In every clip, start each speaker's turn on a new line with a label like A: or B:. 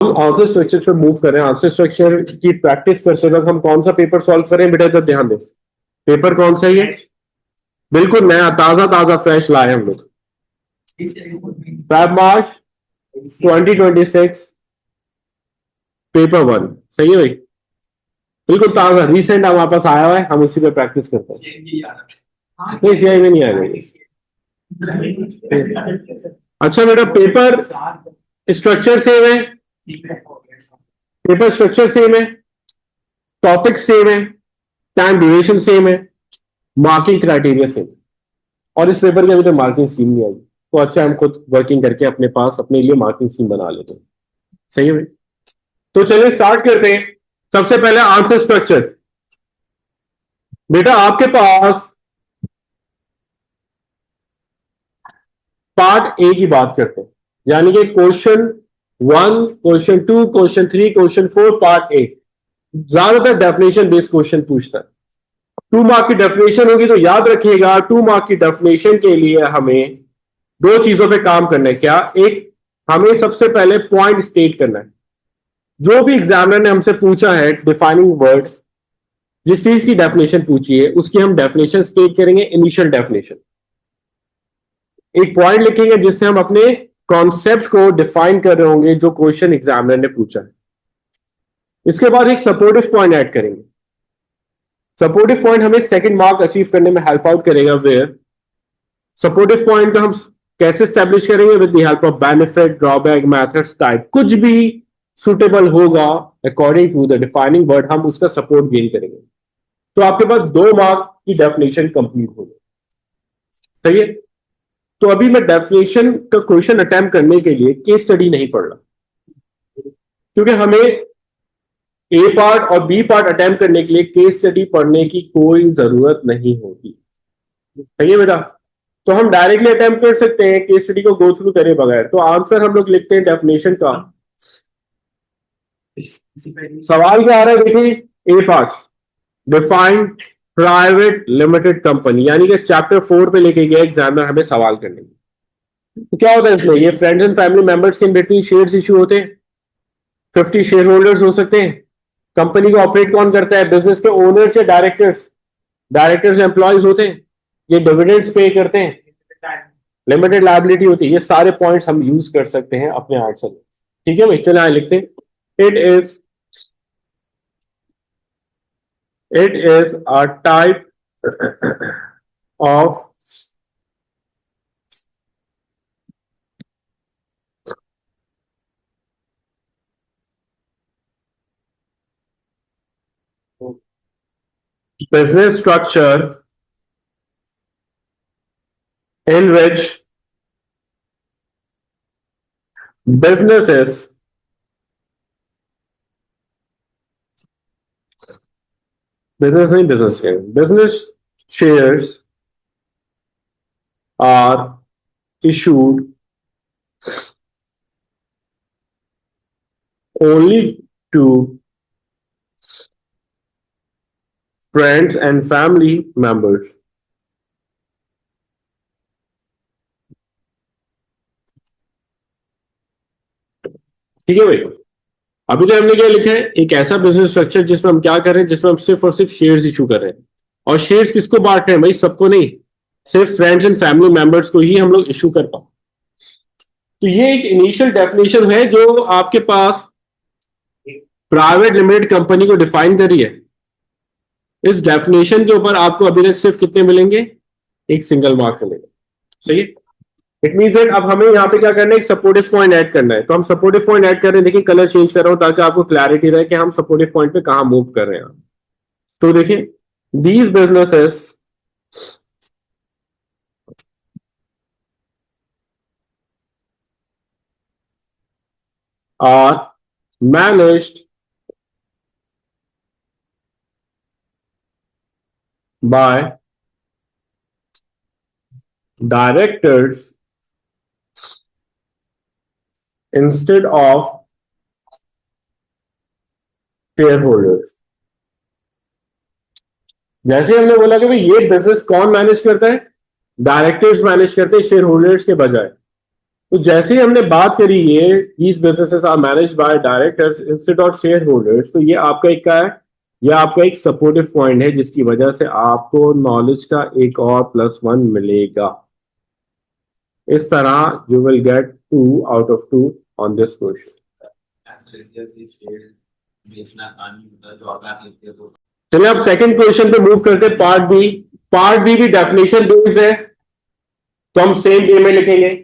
A: हम answer structure पे move कर रहे हैं। आंसर स्ट्रक्चर की प्रैक्टिस करते वक्त हम कौन सा पेपर सॉल्व करें बेटा, तो ध्यान दें। पेपर कौन सा है ये? बिल्कुल नया ताजा ताजा फ्रेश लाए हम लोग। 5 मार्च 2026 पेपर 1। सही है भाई, बिल्कुल ताजा रिसेंट हमारे पास आया हुआ है, हम उसी पे प्रैक्टिस करते हैं। नहीं सीआई में नहीं आएगा। अच्छा बेटा, पेपर स्ट्रक्चर सेम है, पेपर स्ट्रक्चर सेम है, टॉपिक सेम है, टाइम ड्यूरेशन सेम है, मार्किंग क्राइटेरिया सेम। और इस पेपर की अभी तो मार्किंग स्कीम नहीं आई, तो अच्छा हम खुद वर्किंग करके अपने पास अपने लिए मार्किंग स्कीम बना लेते हैं। सही है भाई, तो चलिए स्टार्ट करते हैं। सबसे पहले आंसर स्ट्रक्चर। बेटा आपके पास पार्ट ए की बात करते हैं, यानी कि question 1, question 2, question 3, question 4, part A. ज्यादातर डेफिनेशन बेस्ड क्वेश्चन पूछता है। 2 मार्क की डेफिनेशन होगी, तो याद रखिएगा 2 मार्क की डेफिनेशन के लिए हमें दो चीजों पे काम करना है। क्या? एक, हमें सबसे पहले पॉइंट स्टेट करना है। जो भी एग्जामिनर ने हमसे पूछा है डिफाइनिंग वर्ड, जिस चीज की डेफिनेशन पूछी है उसकी हम डेफिनेशन स्टेट करेंगे, इनिशियल डेफिनेशन। एक पॉइंट लिखेंगे जिससे हम अपने कॉन्सेप्ट को डिफाइन कर रहे होंगे जो क्वेश्चन एग्जामिनर ने पूछा है। इसके बाद एक सपोर्टिव पॉइंट ऐड करेंगे। सपोर्टिव पॉइंट हमें सेकंड मार्क अचीव करने में हेल्प आउट करेगा। वेयर सपोर्टिव पॉइंट को हम कैसे स्टैब्लिश करेंगे? With the help of benefit, drawback, methods, type. कुछ भी सुटेबल होगा according to the defining word, हम उसका सपोर्ट गेन करेंगे। तो आपके पास 2 मार्क की डेफिनेशन कंप्लीट हो गई। सही है, तो अभी मैं डेफिनेशन का क्वेश्चन अटेम्प्ट करने के लिए केस स्टडी नहीं पढ़ रहा, क्योंकि हमें ए पार्ट और बी पार्ट अटेम्प्ट करने के लिए केस स्टडी पढ़ने की कोई जरूरत नहीं होती। सही है बेटा, तो हम डायरेक्टली अटेम्प्ट कर सकते हैं केस स्टडी को गो थ्रू करे बगैर। तो आंसर हम लोग लिखते हैं डेफिनेशन का। सवाल क्या आ रहा है देखिए, a part define private limited company, यानी कि चैप्टर 4 पे लेके गया एग्जामिनर हमें सवाल करने में। तो क्या होता है इसमें? ये फ्रेंड्स एंड फैमिली मेंबर्स के बिटवीन शेयर्स इशू होते हैं, 50 शेयर होल्डर्स हो सकते हैं। कंपनी को ऑपरेट कौन करता है? बिजनेस के ओनर्स या डायरेक्टर्स? डायरेक्टर्स एम्प्लॉयज होते हैं। ये डिविडेंड्स पे करते हैं, लिमिटेड लायबिलिटी होती है। ये सारे पॉइंट्स हम यूज कर सकते हैं अपने आंसर में। ठीक है भाई, चले आए लिखते हैं। It is a type of business structure in which businesses business shares are issued only to friends and family members. ठीक है भाई, अभी तो हमने क्या लिखा है? एक ऐसा बिजनेस स्ट्रक्चर जिसमें हम क्या कर रहे हैं, जिसमें हम सिर्फ और सिर्फ शेयर्स इशू कर रहे हैं। और शेयर्स किसको बांट रहे हैं भाई? सबको नहीं, सिर्फ फ्रेंड्स एंड फैमिली मेंबर्स को ही हम लोग इशू कर पाओ। तो ये एक इनिशियल डेफिनेशन है जो आपके पास प्राइवेट लिमिटेड कंपनी को डिफाइन करी है। इस डेफिनेशन के ऊपर आपको अभी तक सिर्फ कितने मिलेंगे? एक सिंगल मार्क मिलेगा। सही है, इट मीन दैट अब हमें यहाँ पे क्या करना है? एक सपोर्टिव पॉइंट ऐड करना है। तो हम सपोर्टिव पॉइंट ऐड कर रहे हैं। देखिए कलर चेंज कर रहा हूं ताकि आपको क्लैरिटी रहे कि हम सपोर्टिव पॉइंट पे कहां मूव कर रहे हैं। तो देखिए, these businesses are managed by directors instead of share holders. जैसे हमने बोला कि भाई ये बिजनेस कौन मैनेज करता है? डायरेक्टर्स मैनेज करते हैं शेयर होल्डर्स के बजाय। तो जैसे ही हमने बात करी ये these businesses are managed by directors instead of shareholders, तो ये आपका एक का है, ये आपका एक सपोर्टिव पॉइंट है जिसकी वजह से आपको नॉलेज का एक और +1 मिलेगा। इस तरह you will get 2 out of 2 on this question. चलिए अब सेकंड क्वेश्चन पे मूव करते हैं, पार्ट बी। पार्ट बी भी डेफिनेशन बेस्ड है, तो हम सेम वे में लिखेंगे,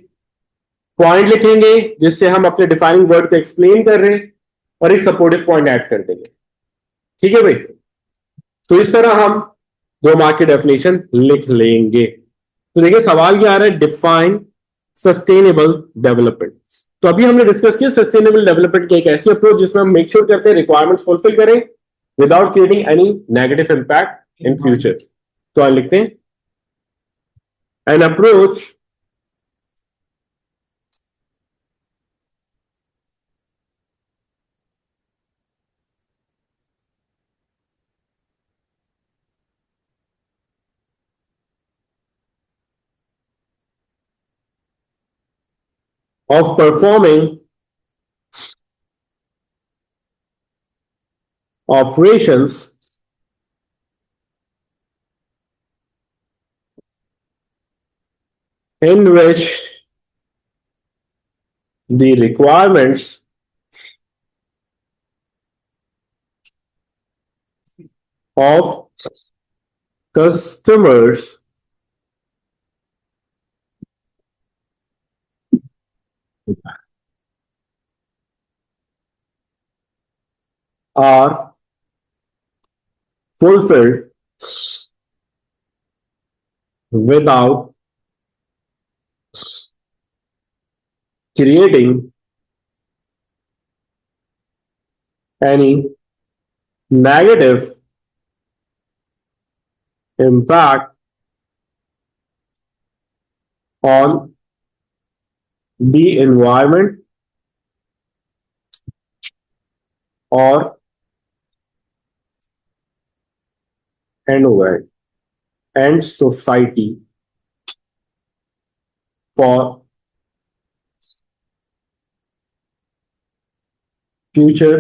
A: पॉइंट लिखेंगे जिससे हम अपने डिफाइनिंग वर्ड को एक्सप्लेन कर रहे हैं और एक सपोर्टिव पॉइंट ऐड कर देंगे। ठीक है भाई, तो इस तरह हम 2 मार्क की डेफिनेशन लिख लेंगे। तो देखिए सवाल क्या आ रहा है, डिफाइन सस्टेनेबल डेवलपमेंट। तो अभी हमने डिस्कस किया सस्टेनेबल डेवलपमेंट की एक ऐसी अप्रोच जिसमें हम मेक श्योर करते हैं रिक्वायरमेंट्स फुलफिल करें without creating any negative impact in future. तो हम लिखते हैं an approach of performing operations in which the requirements of customers are fulfilled without creating any negative impact on the environment or environment and society for future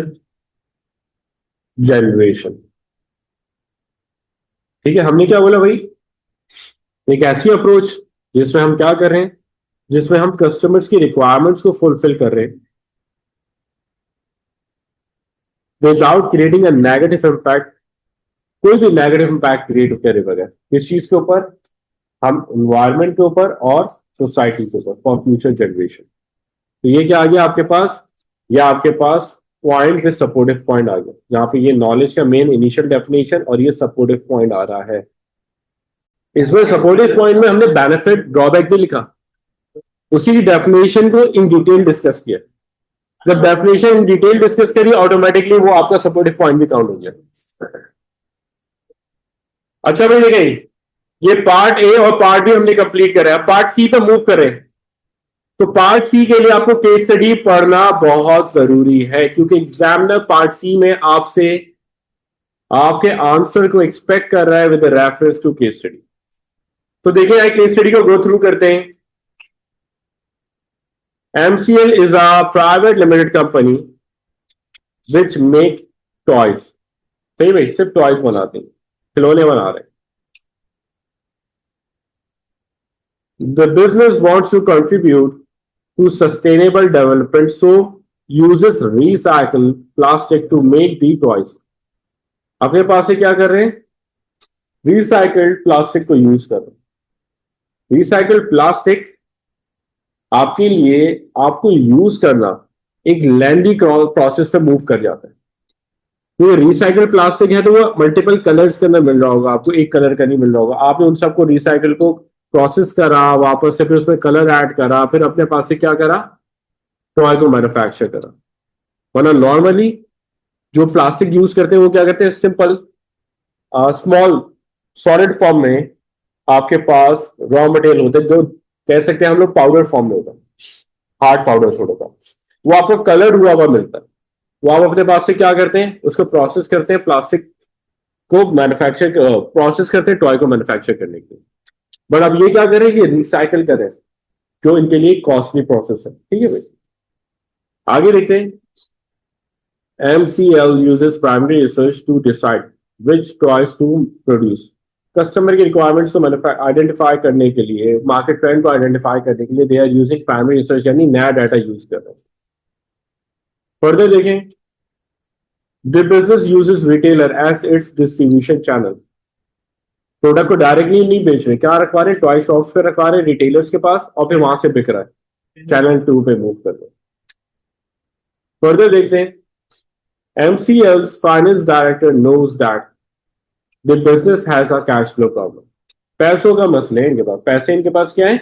A: generation। ठीक है, हमने क्या बोला भाई, एक ऐसी अप्रोच जिसमें हम क्या कर रहे हैं, जिसमें हम कस्टमर्स की रिक्वायरमेंट्स को फुलफिल कर रहे हैं without creating a negative impact, कोई भी नेगेटिव इम्पैक्ट क्रिएट करे बगैर, किस चीज के ऊपर, हम एनवायरमेंट के ऊपर और सोसाइटी के ऊपर फॉर फ्यूचर जनरेशन। तो ये क्या आ गया आपके पास, ये आपके पास पॉइंट विद सपोर्टिव पॉइंट आ गया, जहां पे ये नॉलेज का मेन इनिशियल डेफिनेशन और ये सपोर्टिव पॉइंट आ रहा है। इसमें सपोर्टिव पॉइंट में हमने बेनिफिट ड्रॉबैक भी लिखा, उसी डेफिनेशन को इन डिटेल डिस्कस किया। जब डेफिनेशन इन डिटेल डिस्कस करिए ऑटोमेटिकली वो आपका सपोर्टिव पॉइंट भी काउंट हो गया। अच्छा भाई देखिए, ये पार्ट ए और पार्ट बी हमने कंप्लीट करा है, पार्ट सी पे मूव करें। तो पार्ट सी के लिए आपको केस स्टडी पढ़ना बहुत जरूरी है, क्योंकि एग्जामिनर पार्ट सी में आपसे आपके आंसर को एक्सपेक्ट कर रहा है with reference to case study. तो देखिए केस स्टडी को गो थ्रू करते हैं। MCL is a private limited company which make toys। सही भाई, सिर्फ टॉयज बनाते हैं, खिलौने बना रहे हैं। The business wants to contribute to sustainable development, so uses recycled plastic to make the toys। अपने पास से क्या कर रहे हैं, रिसाइकल्ड प्लास्टिक को यूज कर रहे हैं। रिसाइकल्ड प्लास्टिक आपके लिए आपको यूज करना एक लेंदी प्रोसेस पे मूव कर जाता है। तो रिसाइकल्ड प्लास्टिक है तो वो मल्टीपल कलर्स के अंदर मिल रहा होगा आपको, एक कलर का नहीं मिल रहा होगा। आपने उन सबको रिसाइकल को प्रोसेस करा, वापस से फिर उसमें कलर ऐड करा, फिर अपने पास से क्या करा, टॉय को मैन्युफैक्चर करा। वरना नॉर्मली जो प्लास्टिक यूज करते हैं वो क्या करते हैं, सिंपल स्मॉल सॉलिड फॉर्म में आपके पास रॉ मटेरियल होते हैं, जो कह सकते हैं हम लोग पाउडर फॉर्म में होता है, हार्ड पाउडर थोड़ा सा, वो आपको कलर हुआ हुआ मिलता है। वो आप अपने पास से क्या करते हैं, उसको प्रोसेस करते हैं, प्लास्टिक को मैन्युफैक्चर प्रोसेस करते हैं टॉय को मैन्युफैक्चर करने के लिए। बट अब ये क्या करें कि रिसाइकल करें, जो इनके लिए कॉस्टली प्रोसेस है। ठीक है भाई, आगे देखते हैं। MCL uses primary research to decide which toys to produce. Customer की रिक्वायरमेंट्स को आइडेंटिफाई करने के लिए, मार्केट ट्रेंड को आइडेंटिफाई करने के लिए they are using primary research, यानी नया डाटा यूज कर रहे हैं। फर्दर देखें, the business uses retailer as its distribution channel. Product को डायरेक्टली नहीं बेच रहे, क्या रखवा रहे, टॉय शॉप्स पे रखवा रहे, रिटेलर्स के पास, और फिर वहां से बिक रहा है, चैनल 2 पे मूव कर रहे हैं। फर्दर देखते हैं, MCL's finance director knows that the business has a cash flow problem. पैसों का मसले है इनके पास, पैसे इनके पास क्या है,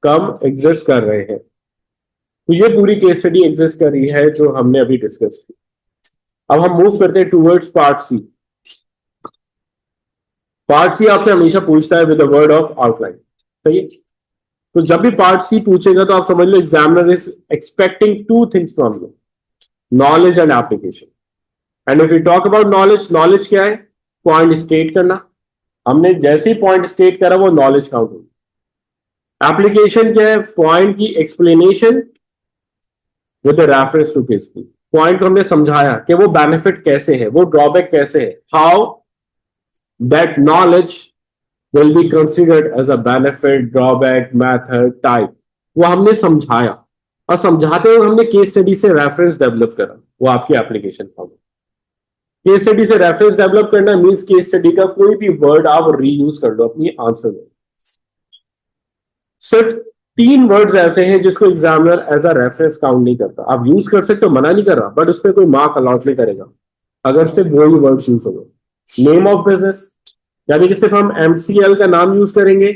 A: कम एग्जिस्ट कर रहे हैं। तो ये पूरी केस स्टडी एग्जिस्ट कर रही है जो हमने अभी डिस्कस की। अब हम मूव करते हैं towards part C. Part C आपसे हमेशा पूछता है with the word of outline, सही है। तो जब भी पार्ट सी पूछेगा तो आप समझ लो examiner is expecting two things from you, knowledge and application. And if you talk about knowledge, knowledge क्या है, पॉइंट स्टेट करना। हमने जैसे ही पॉइंट स्टेट करा वो नॉलेज काउंट होगी। एप्लीकेशन क्या है, पॉइंट की explanation with reference to case की। पॉइंट को हमने समझाया कि वो बेनिफिट कैसे है, वो ड्रॉबैक कैसे है, how that knowledge will be considered as a benefit, drawback, method, type, वो हमने समझाया। और समझाते हुए हमने केस स्टडी से रेफरेंस डेवलप करा, वो आपकी एप्लीकेशन फॉर्म। केस स्टडी से रेफरेंस डेवलप करना मींस केस स्टडी का कोई भी वर्ड आप रीयूज कर लो अपनी आंसर में। सिर्फ 3 वर्ड्स ऐसे हैं जिसको examiner as a reference count नहीं करता। आप यूज कर सकते हो, मना नहीं कर रहा, बट उस पर कोई मार्क अलॉट नहीं करेगा अगर सिर्फ वही वर्ड्स यूज हो। नेम ऑफ बिजनेस, यानी कि सिर्फ हम MCL का नाम यूज करेंगे,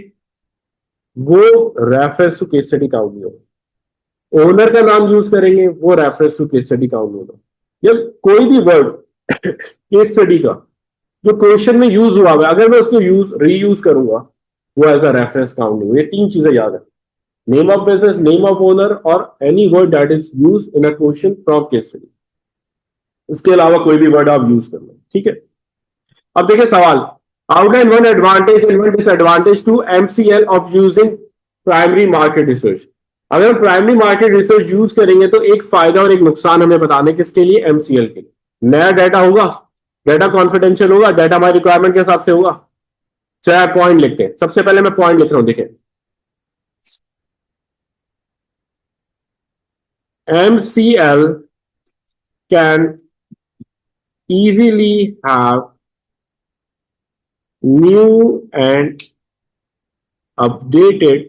A: वो reference to case study count नहीं होगा। ओनर का नाम यूज करेंगे, वो reference to case study count नहीं होगा। या कोई भी वर्ड केस स्टडी का जो क्वेश्चन में यूज हुआ है, अगर मैं उसको रीयूज करूंगा, वो एज अ रेफरेंस काउंट नहीं। ये 3 चीजें याद है, name of business, name of owner, और any word that is use in a question from case study. इसके अलावा कोई भी वर्ड आप यूज कर लो, ठीक है। अब देखिए सवाल, outline one advantage and one disadvantage to MCL of using primary market research. अगर हम प्राइमरी मार्केट रिसर्च यूज करेंगे तो एक फायदा और एक नुकसान हमें बताने, किसके लिए, MCL के लिए। नया डाटा होगा, डाटा कॉन्फिडेंशियल होगा, डाटा हमारी रिक्वायरमेंट के हिसाब से होगा। चाहे पॉइंट लिखते हैं, सबसे पहले मैं पॉइंट लिख रहा हूं, देखें। MCL can easily have new and updated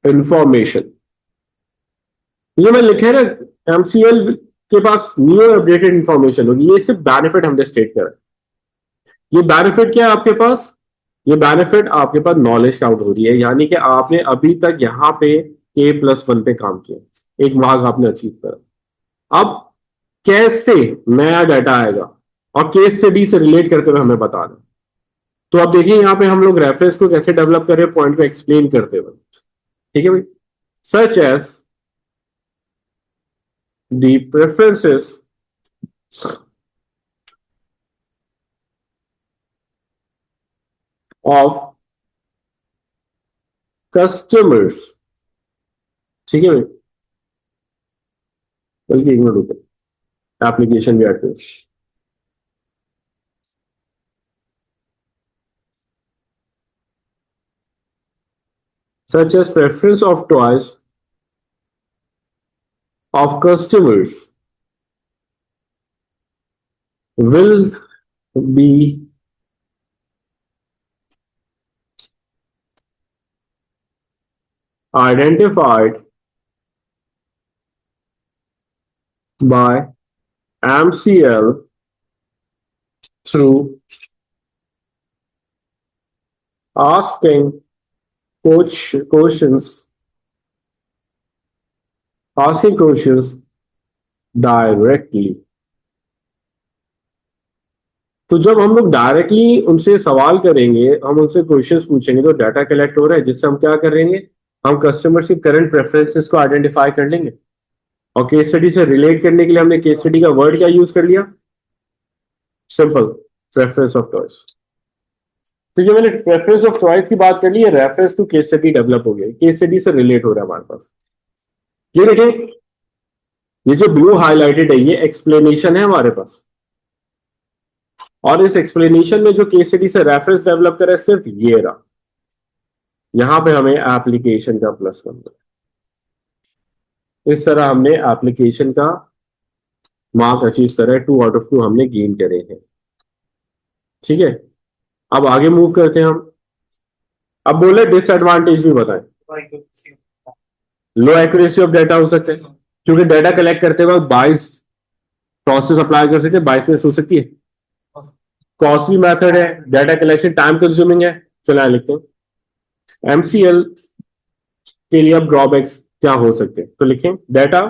A: information। ये मैं लिखे ना, MCL के पास न्यू अपडेटेड इंफॉर्मेशन होगी। ये सिर्फ बेनिफिट हमने स्टेट करा। ये बेनिफिट क्या है आपके पास, ये बेनिफिट आपके पास नॉलेज काउंट हो रही है, यानी कि आपने अभी तक यहां पे K+1 पे काम किया, एक मार्क आपने अचीव करा। अब कैसे नया डाटा आएगा और केस स्टडी से रिलेट करके हुए हमें बता दें। तो अब देखिए यहां पे हम लोग रेफरेंस को कैसे डेवलप कर रहे हैं, पॉइंट को एक्सप्लेन करते हुए, ठीक है भाई। Such as the preferences of customers, ठीक है भाई, बल्कि इग्नोर होते एप्लीकेशन भी आते हैं। Such as preference of toys of customers will be identified by MCL through asking questions directly. तो जब हम लोग डायरेक्टली उनसे सवाल करेंगे, हम उनसे क्वेश्चंस पूछेंगे, तो डाटा कलेक्ट हो रहा है, जिससे हम क्या करेंगे, हम कस्टमर्स की करंट प्रेफरेंसेस को आइडेंटिफाई कर लेंगे। और केस स्टडी से रिलेट करने के लिए हमने केस स्टडी का वर्ड क्या यूज कर लिया, सिंपल, प्रेफरेंस ऑफ टॉयज। तो ये मैंने प्रेफरेंस ऑफ चॉइस की बात कर ली है, reference to case study develop हो गया, केस स्टडी से रिलेट हो रहा है हमारे पास। ये देखें, ये जो ब्लू हाईलाइटेड है ये एक्सप्लेनेशन है हमारे पास, और इस एक्सप्लेनेशन में जो केस स्टडी से रेफरेंस डेवलप करा है सिर्फ ये रहा। यहां पे हमें एप्लीकेशन का प्लस नंबर, इस तरह हमने एप्लीकेशन का मार्क अचीव करा है, 2 आउट ऑफ 2 हमने गेन करे हैं। ठीक है, अब आगे मूव करते हैं हम। अब बोले डिसएडवांटेज भी बताएं। लो एक्यूरेसी ऑफ डाटा हो सकता है, क्योंकि डाटा कलेक्ट करते वक्त बाइस प्रोसेस अप्लाई कर सकते हैं, बाइसनेस हो सकती है। कॉस्टली मेथड है, डाटा कलेक्शन टाइम कंज्यूमिंग है। चला लिखते हैं एमसीएल के लिए अब ड्रॉबैक्स क्या हो सकते हैं, तो लिखें data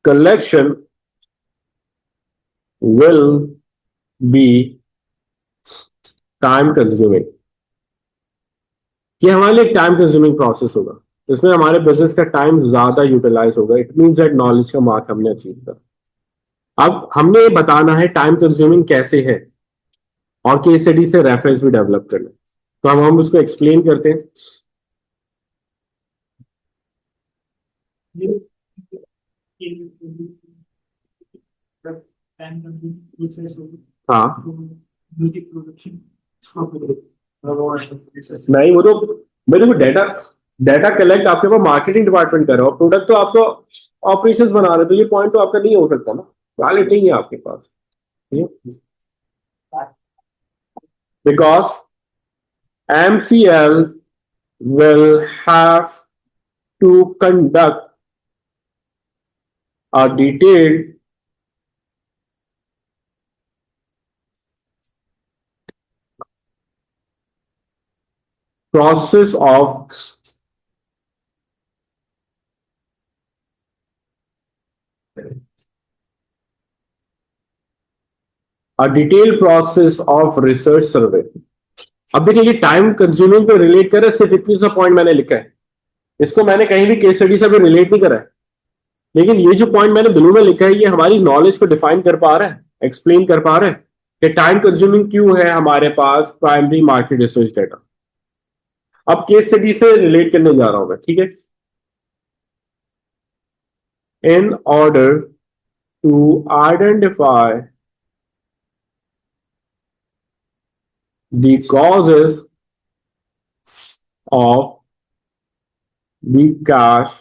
A: collection will be time consuming. ये हमारे लिए टाइम कंज्यूमिंग प्रोसेस होगा, इसमें हमारे बिजनेस का टाइम ज्यादा यूटिलाइज होगा। इट मींस दैट नॉलेज का मार्क हमने अचीव कर। अब हमने ये बताना है टाइम कंज्यूमिंग कैसे है, और केस स्टडी से रेफरेंस भी डेवलप करना है। तो हम उसको एक्सप्लेन करते हैं। हाँ नहीं, वो तो मेरे को डाटा डाटा कलेक्ट आपके पास मार्केटिंग डिपार्टमेंट कर रहा है, प्रोडक्ट तो आपको ऑपरेशंस बना रहे, तो ये पॉइंट तो आपका नहीं हो सकता ना, वैलिड नहीं है आपके पास। Because MCL will have to conduct a detailed process of research survey. अब देखिए ये टाइम कंज्यूमिंग पे रिलेट कर रहा है, सिर्फ इतनी सा पॉइंट मैंने लिखा है, इसको मैंने कहीं भी केस स्टडी से भी रिलेट नहीं करा है। लेकिन ये जो पॉइंट मैंने ब्लू में लिखा है ये हमारी नॉलेज को डिफाइन कर पा रहा है, एक्सप्लेन कर पा रहा है कि टाइम कंज्यूमिंग क्यों है हमारे पास प्राइमरी मार्केट रिसर्च डाटा। अब केस स्टडी से रिलेट करने जा रहा हूं मैं, ठीक है। In order to identify the causes of the cash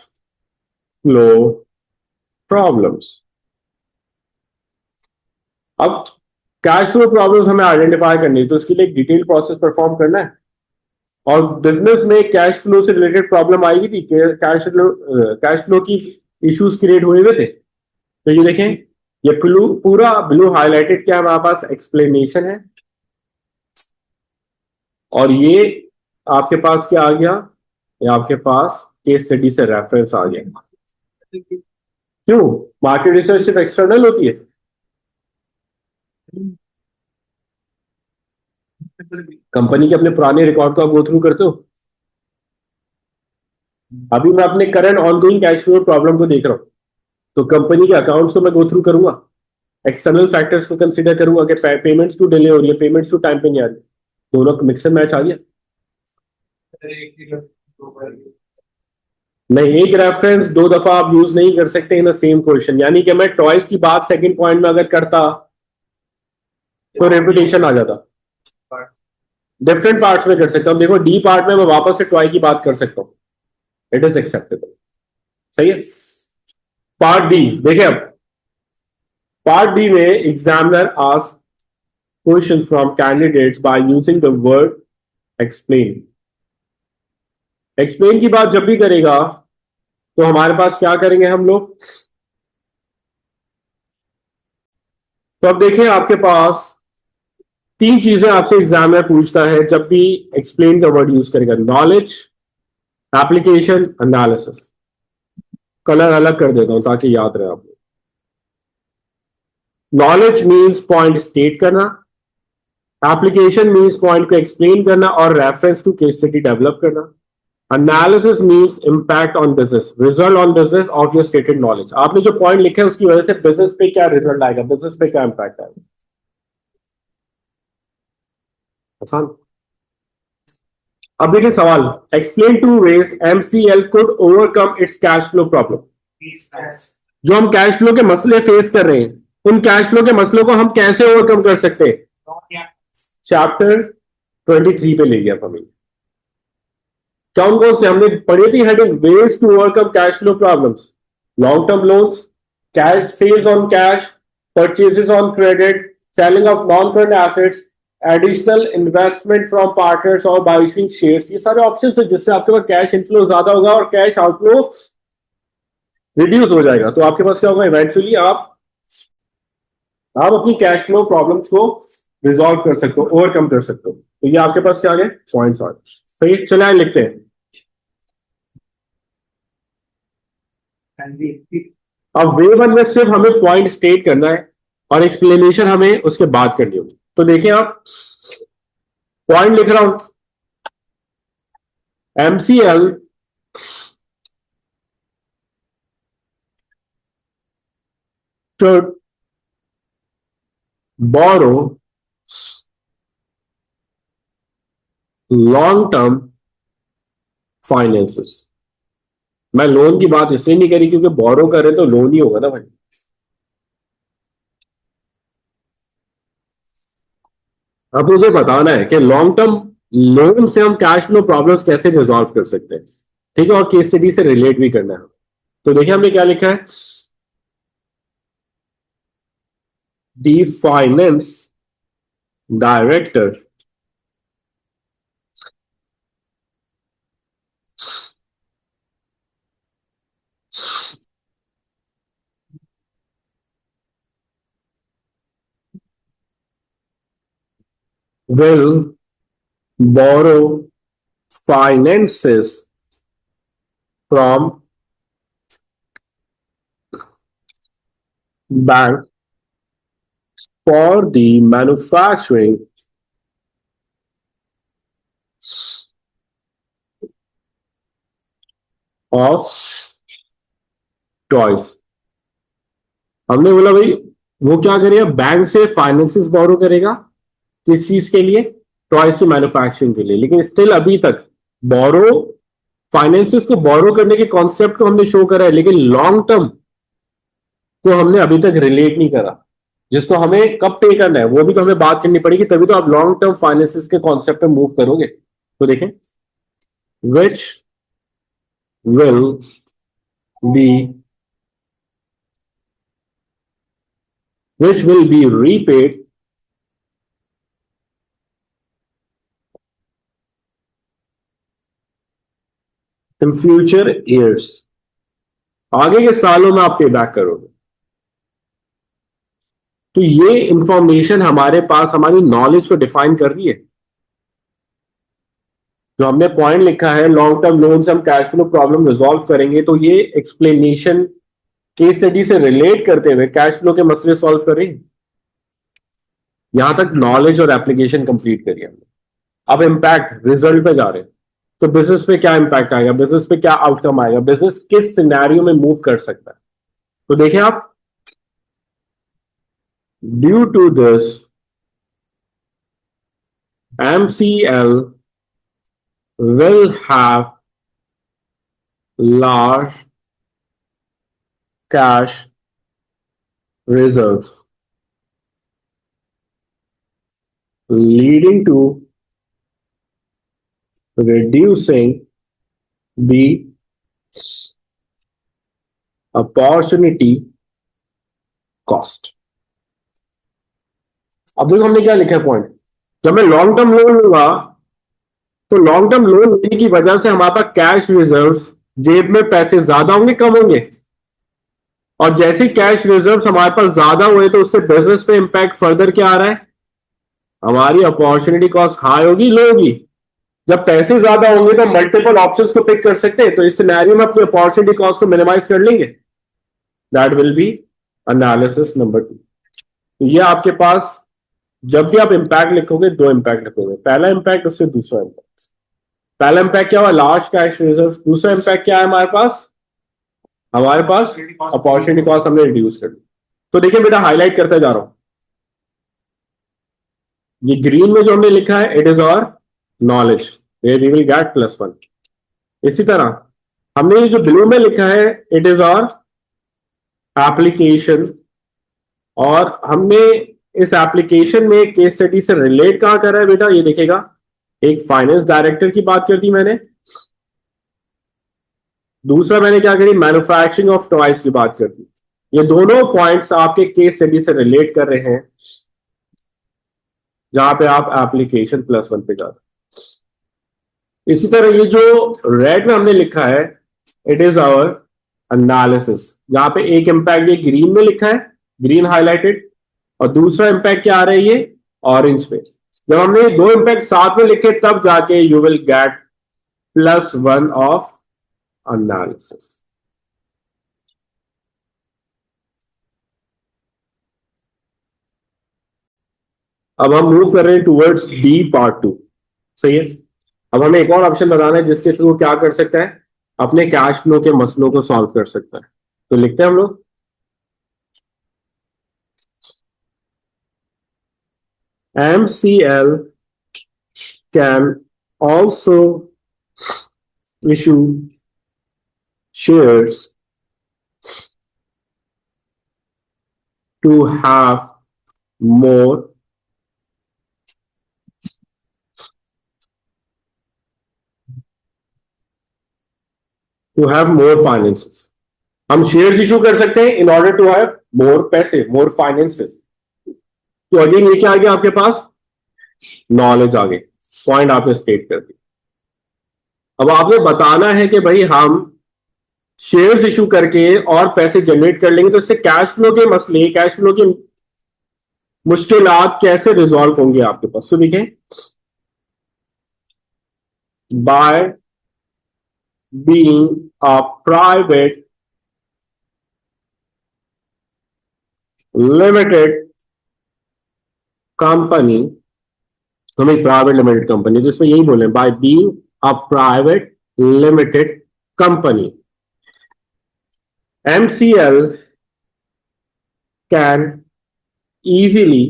A: flow problems। अब कैश फ्लो प्रॉब्लम्स हमें आइडेंटिफाई करनी है, तो उसके लिए एक डिटेल प्रोसेस परफॉर्म करना है। और बिजनेस में कैश फ्लो से रिलेटेड प्रॉब्लम आएगी थी, कैश फ्लो की इश्यूज क्रिएट हुए हुए थे। तो ये देखें, ये पूरा ब्लू हाईलाइटेड क्या हमारे पास एक्सप्लेनेशन है, और ये आपके पास क्या आ गया, ये आपके पास केस स्टडी से रेफरेंस आ गया। क्यों? मार्केट रिसर्च सिर्फ एक्सटर्नल होती है, कंपनी के अपने पुराने रिकॉर्ड को आप गो थ्रू करते हो। अभी मैं अपने current ongoing cash flow problem को देख रहा हूं, तो कंपनी के अकाउंट्स को मैं गो थ्रू करूंगा, एक्सटर्नल फैक्टर्स को कंसीडर करूंगा कि पेमेंट्स क्यों डिले हो रही है, पेमेंट्स क्यों टाइम पे नहीं आ रही, दोनों मिक्सर मैच आ गया। नहीं, एक रेफरेंस 2 दफा आप यूज नहीं कर सकते इन सेम क्वेश्चन, यानी कि मैं ट्वाइस की बात सेकंड पॉइंट में अगर करता तो रेपुटेशन आ जाता। डिफरेंट पार्ट्स में कर सकता हूं, देखो डी पार्ट में मैं वापस से ट्वाई की बात कर सकता हूं, इट इज एक्सेप्टेबल। सही है। पार्ट डी देखें, अब पार्ट डी में examiner ask question from candidates by using the word explain. Explain की बात जब भी करेगा तो हमारे पास क्या करेंगे हम लोग, तो अब देखें आपके पास 3 चीजें आपसे एग्जामिनर पूछता है जब भी एक्सप्लेन का वर्ड यूज करेगा, नॉलेज, एप्लीकेशन, एनालिसिस। कलर अलग कर देता हूं ताकि याद रहे आपको। नॉलेज मींस पॉइंट स्टेट करना, एप्लीकेशन मींस पॉइंट को एक्सप्लेन करना और reference to case study develop करना, analysis means impact on business, result on business of your stated knowledge. आपने जो पॉइंट लिखे है उसकी वजह से बिजनेस पे क्या रिजल्ट आएगा, बिजनेस पे क्या इंपैक्ट आएगा। आसान। अब देखिए सवाल, explain two ways MCL could overcome its cash flow problem. जो हम कैश फ्लो के मसले फेस कर रहे हैं, उन कैश फ्लो के मसलों को हम कैसे ओवरकम कर सकते हैं। चैप्टर 23 पे ले गया हमें। कौन कौन से हमने पढ़ी थी heading, ways to overcome cash flow problems, long term loans, cash sales on cash, purchases on credit, selling of non current assets, additional investment from partners और बाय इशूइंग शेयर्स। ये सारे ऑप्शन है जिससे आपके पास कैश इनफ्लो ज्यादा होगा और cash outflow reduce हो जाएगा। तो आपके पास क्या होगा, इवेंचुअली आप अपनी कैश फ्लो प्रॉब्लम्स को रिजॉल्व कर सकते हो, ओवरकम कर सकते हो। तो ये आपके पास क्या आ गए पॉइंट्स आ गए। सही, चले आए लिखते हैं। अब वे वन में सिर्फ हमें पॉइंट स्टेट करना है और एक्सप्लेनेशन हमें उसके बाद करनी होगी। तो देखिए आप, पॉइंट लिख रहा हूं, MCL should borrow long term finances। मैं लोन की बात इसलिए नहीं करी क्योंकि बोरो करें तो लोन ही होगा ना भाई। अब मुझे बताना है कि लॉन्ग टर्म लोन से हम कैश फ्लो प्रॉब्लम्स कैसे रिजॉल्व कर सकते हैं, ठीक है, और केस स्टडी से रिलेट भी करना है। तो देखिए हमने क्या लिखा है, दी finance director will borrow finances from bank for the manufacturing of toys। हमने बोला भाई वो क्या करेगा, बैंक से फाइनेंसेस बोरो करेगा, किस चीज के लिए, टॉयज की मैन्युफैक्चरिंग के लिए। लेकिन स्टिल अभी तक बोरो, फाइनेंसेस को बोरो करने के कॉन्सेप्ट को हमने शो करा है, लेकिन लॉन्ग टर्म को हमने अभी तक रिलेट नहीं करा, जिसको हमें कब पे करना है वो भी तो हमें बात करनी पड़ेगी, तभी तो आप लॉन्ग टर्म फाइनेंसेस के कॉन्सेप्ट पे मूव करोगे। तो देखें, which will be repaid in future years। आगे के सालों में आप पे बैक करोगे। तो ये इंफॉर्मेशन हमारे पास हमारी नॉलेज को डिफाइन कर रही है। जो हमने पॉइंट लिखा है, लॉन्ग टर्म लोन से हम कैश फ्लो प्रॉब्लम रिजॉल्व करेंगे, तो ये एक्सप्लेनेशन केस स्टडी से रिलेट करते हुए कैश फ्लो के मसले सॉल्व कर रही है। यहां तक नॉलेज और एप्लीकेशन कंप्लीट करिए हमने। अब इम्पैक्ट रिजल्ट पे जा रहे हैं। तो बिजनेस पे क्या इम्पैक्ट आएगा, बिजनेस पे क्या आउटकम आएगा, बिजनेस किस सिनेरियो में मूव कर सकता है। तो देखिए आप, due to this MCL will have large cash reserves, leading to reducing the opportunity cost। अब देखो हमने क्या लिखा है पॉइंट, जब मैं लॉन्ग टर्म लोन लूंगा तो लॉन्ग टर्म लोन लेने की वजह से हमारे पास कैश रिजर्व, जेब में पैसे ज्यादा होंगे कम होंगे, और जैसे कैश रिजर्व हमारे पास ज्यादा हुए तो उससे बिजनेस पे इंपैक्ट फर्दर क्या आ रहा है, हमारी अपॉर्चुनिटी कॉस्ट हाई होगी लो होगी। जब पैसे ज्यादा होंगे तो मल्टीपल ऑप्शंस को पिक कर सकते हैं, तो इस सिनेरियो में अपनी अपॉर्चुनिटी कॉस्ट को मिनिमाइज कर लेंगे। That will be analysis number 2। तो ये आपके पास जब भी आप इंपैक्ट लिखोगे, दो इंपैक्ट लिखोगे, पहला इंपैक्ट उससे दूसरा इंपैक्ट। पहला इंपैक्ट क्या हुआ, लार्ज कैश रिजर्व। दूसरा इंपैक्ट क्या है हमारे पास अपॉर्चुनिटी कॉस्ट हमने रिड्यूस कर दी। तो देखिए बेटा, हाईलाइट करता जा रहा हूं, ये ग्रीन में जो हमने लिखा है it is our knowledge, we will get +1। इसी तरह हमने ये जो ब्लू में लिखा है इट इज आवर एप्लीकेशन, और हमने इस एप्लीकेशन में केस स्टडी से रिलेट कहां कर रहा है बेटा, ये देखेगा एक फाइनेंस डायरेक्टर की बात करती मैंने, दूसरा मैंने क्या करी, मैन्युफैक्चरिंग ऑफ टॉयज की बात कर दी। ये दोनों पॉइंट्स आपके केस स्टडी से रिलेट कर रहे हैं जहां पे आप एप्लीकेशन +1 पे जाते। इसी तरह ये जो रेड में हमने लिखा है इट इज आवर एनालिसिस, जहां पे एक इंपैक्ट ये ग्रीन में लिखा है, ग्रीन हाईलाइटेड, और दूसरा इंपैक्ट क्या आ रहा है ये ऑरेंज पे। जब हमने दो इंपैक्ट साथ में लिखे तब जाके you will get +1 of analysis. अब हम मूव कर रहे हैं टूवर्ड्स डी पार्ट 2, सही है। अब हमें एक और ऑप्शन बताना है जिसके थ्रू क्या कर सकता है, अपने कैश फ्लो के मसलों को सॉल्व कर सकता है। तो लिखते हैं हम लोग, MCL can also issue shares to have more finances. हम शेयर्स इशू कर सकते हैं in order to have more पैसे, मोर फाइनेंसेस। तो अगेन ये क्या आ गया आपके पास, नॉलेज आ गई, पॉइंट आपने स्टेट कर दी। अब आपने बताना है कि भाई हम शेयर्स इशू करके और पैसे जनरेट कर लेंगे तो इससे कैश फ्लो के मसले, कैश फ्लो की मुश्किलात कैसे रिजॉल्व होंगे आपके पास। तो देखें, by being a private limited company, हम एक प्राइवेट लिमिटेड कंपनी, तो इसमें यही बोले by being a private limited company, MCL can easily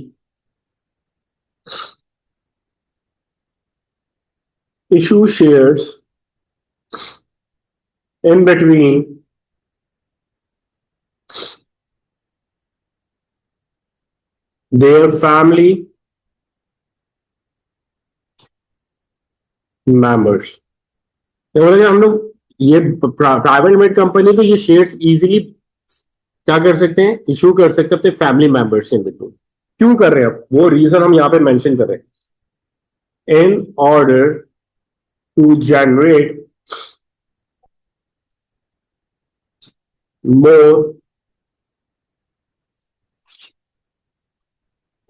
A: issue shares in between their family members। तो बोलेंगे हम लोग ये प्राइवेट लिमिटेड कंपनी, तो ये शेयर्स इजीली क्या कर सकते हैं, इशू कर सकते हैं अपने फैमिली मेंबर्स इन बिटवीन। क्यों कर रहे हैं, अब वो रीजन हम यहां पे मेंशन कर रहे हैं, in order to generate more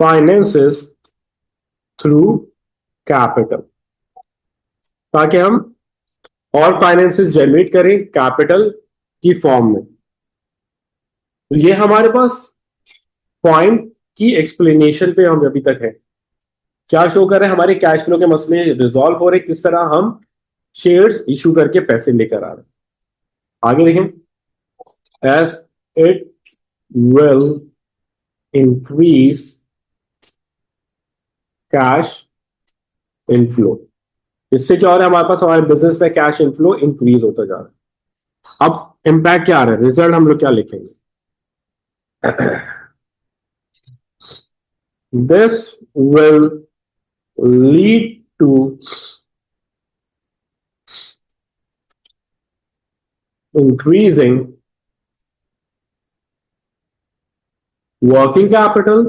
A: finances through capital, ताकि हम और फाइनेंसेस जनरेट करें कैपिटल की फॉर्म में। तो ये हमारे पास पॉइंट की एक्सप्लेनेशन पे हम अभी तक है, क्या शो कर रहे हैं, हमारे कैश फ्लो के मसले रिजॉल्व हो रहे, किस तरह हम शेयर्स इशू करके पैसे लेकर आ रहे हैं। आगे देखें, as it will increase cash inflow, इससे क्या हो रहा है, हमारे पास हमारे बिजनेस में कैश इनफ्लो इंक्रीज होता जा रहा है। अब इंपैक्ट क्या आ रहा है, रिजल्ट हम लोग क्या लिखेंगे, this will lead to increasing working capital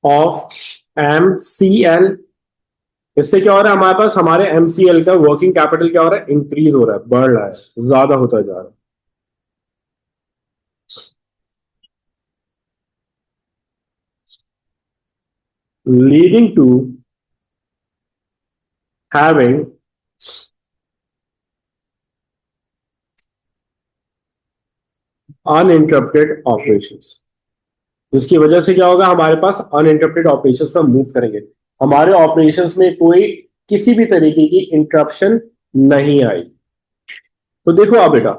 A: of MCL। इससे क्या हो रहा है, हमारे पास हमारे MCL का वर्किंग कैपिटल क्या हो रहा है, इंक्रीज हो रहा है, बढ़ रहा है, ज्यादा होता जा रहा है। Leading to having uninterrupted operations, जिसकी वजह से क्या होगा, हमारे पास अनइंटरप्टेड ऑपरेशंस में मूव करेंगे, हमारे ऑपरेशंस में कोई किसी भी तरीके की इंटरप्शन नहीं आई। तो देखो आप बेटा,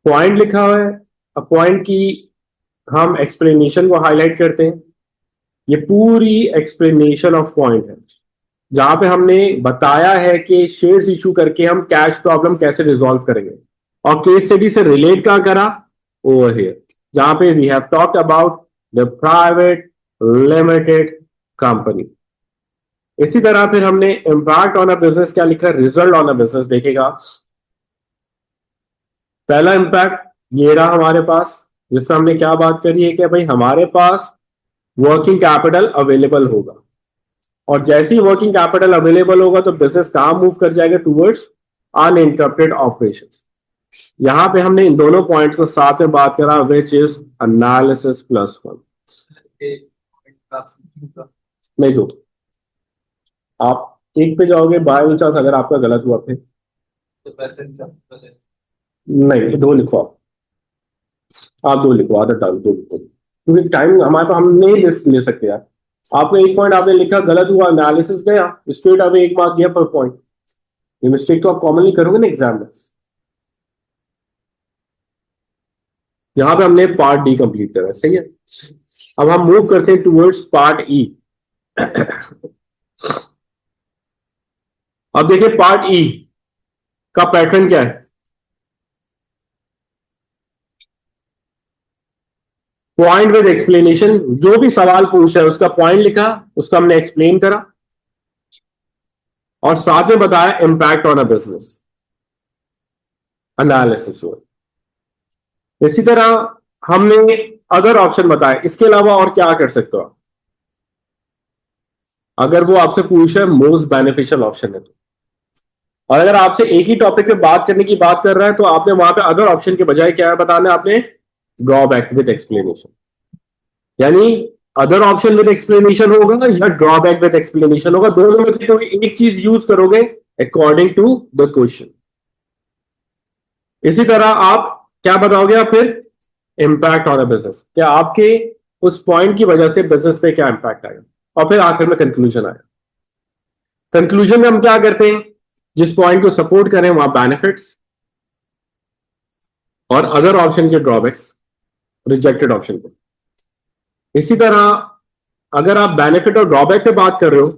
A: पॉइंट लिखा हुआ है, अब पॉइंट की हम एक्सप्लेनेशन को हाईलाइट करते हैं। ये पूरी एक्सप्लेनेशन ऑफ पॉइंट है जहां पे हमने बताया है कि शेयर्स इशू करके हम कैश प्रॉब्लम कैसे रिजॉल्व करेंगे, और केस स्टडी से रिलेट कहां करा, ओवर हियर, जहां पे we have talked about the private limited company. इसी तरह फिर हमने इम्पैक्ट ऑन अ बिजनेस क्या लिखा, रिजल्ट ऑन अ बिजनेस देखेगा। पहला इम्पैक्ट ये रहा हमारे पास, जिसमें हमने क्या बात करी है कि भाई हमारे पास वर्किंग कैपिटल अवेलेबल होगा, और जैसे ही वर्किंग कैपिटल अवेलेबल होगा तो बिजनेस कहां मूव कर जाएगा, टूवर्ड्स अनइंटरप्टेड ऑपरेशन। यहां पे हमने इन दोनों पॉइंट्स को साथ में बात करा, which is analysis plus one. नहीं दो, आप एक पे जाओगे बाय चांस, अगर आपका गलत हुआ फिर नहीं, दो लिखो आप दो लिखो, आदत डालो, दो लिखो, क्योंकि टाइम हमारे पास, हम नहीं ले सकते यार। आपने एक पॉइंट आपने लिखा गलत हुआ, एनालिसिस गया स्ट्रेट अवे, एक मार्क दिया पर पॉइंट। ये मिस्टेक तो आप कॉमनली करोगे ना एग्जाम में। यहां पे हमने पार्ट डी कंप्लीट करा, सही है। अब हम मूव करते हैं टुवर्ड्स पार्ट ई। अब देखिए पार्ट ई का पैटर्न क्या है। पॉइंट विद एक्सप्लेनेशन, जो भी सवाल पूछा है उसका पॉइंट लिखा, उसका हमने एक्सप्लेन करा, और साथ में बताया impact on a business, analysis हुआ। इसी तरह हमने अदर ऑप्शन बताया, इसके अलावा और क्या कर सकते हो आप, अगर वो आपसे पूछे मोस्ट बेनिफिशियल ऑप्शन है तो। और अगर आपसे एक ही टॉपिक पे बात करने की बात कर रहा है तो आपने वहां पे अदर ऑप्शन के बजाय क्या है बताना है आपने, ड्रॉबैक विद एक्सप्लेनेशन। यानी अदर ऑप्शन विद एक्सप्लेनेशन होगा या ड्रॉबैक विद एक्सप्लेनेशन होगा, दोनों में से कोई एक चीज यूज करोगे अकॉर्डिंग टू द क्वेश्चन। इसी तरह आप क्या बताओगे आप फिर, इंपैक्ट ऑन अ बिजनेस, क्या आपके उस पॉइंट की वजह से बिजनेस पे क्या इंपैक्ट आएगा, और फिर आखिर में कंक्लूजन आएगा। कंक्लूजन में हम क्या करते हैं, जिस पॉइंट को सपोर्ट करें वहां बेनिफिट्स और अदर ऑप्शन के ड्रॉबैक्स, रिजेक्टेड ऑप्शन को। इसी तरह अगर आप बेनिफिट और ड्रॉबैक पे बात कर रहे हो